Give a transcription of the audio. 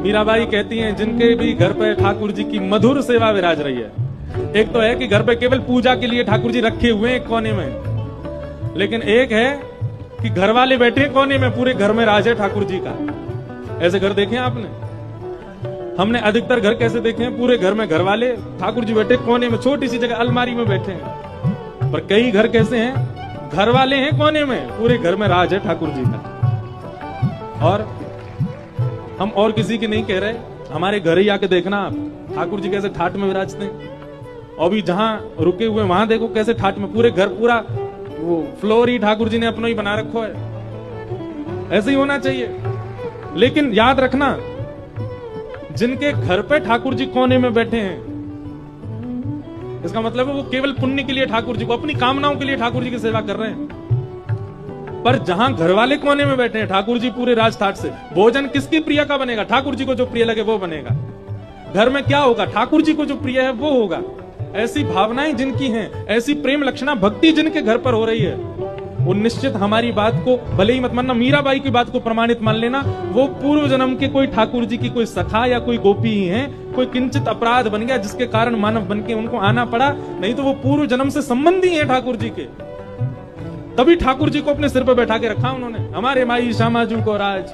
मीराबाई कहती हैं जिनके भी घर पे ठाकुर जी की मधुर सेवा विराज रही है। एक तो है कि घर पे केवल पूजा के लिए ठाकुर जी रखे हुए हैं कोने में, लेकिन एक है कि घर वाले बैठे हैं कोने में, पूरे घर में राज है ठाकुर जी का। ऐसे घर देखे आपने? हमने अधिकतर घर कैसे देखे हैं? पूरे घर में घर वाले, ठाकुर जी बैठे कोने में, छोटी सी जगह अलमारी में बैठे हैं। पर कई घर कैसे हैं? घर वाले हैं कोने में, पूरे घर में राज है ठाकुर जी का। और हम और किसी की नहीं कह रहे, हमारे घर ही आके देखना आप, ठाकुर जी कैसे ठाट में विराजते हैं। और भी जहां रुके हुए वहां देखो कैसे ठाट में, पूरे घर पूरा वो फ्लोर ही ठाकुर जी ने अपना ही बना रखो है। ऐसे ही होना चाहिए। लेकिन याद रखना, जिनके घर पे ठाकुर जी कोने में बैठे हैं, इसका मतलब है वो केवल पुण्य के लिए ठाकुर जी को, अपनी कामनाओं के लिए ठाकुर जी की सेवा कर रहे हैं। पर जहां घर वाले कोने में बैठे हैं, ठाकुर जी पूरे राजठाट से, भोजन किसकी प्रिय का बनेगा? ठाकुर जी को जो प्रिय लगे वो बनेगा। घर में क्या होगा? ठाकुर जी को जो प्रिय है वो होगा। ऐसी भावनाएं जिनकी हैं, ऐसी प्रेम लक्षणा भक्ति जिनके घर पर हो रही है, वो निश्चित हमारी बात को भले ही मत मानना, मीराबाई की बात को प्रमाणित मान लेना, वो पूर्व जन्म के कोई ठाकुर जी की कोई सखा या कोई गोपी ही है। कोई किंचित अपराध बन गया जिसके कारण मानव बन के उनको आना पड़ा, नहीं तो वो पूर्व जन्म से संबंधी है ठाकुर जी के। तभी ठाकुर जी को अपने सिर पर बैठा के रखा उन्होंने, हमारे माई श्यामाजू को राज।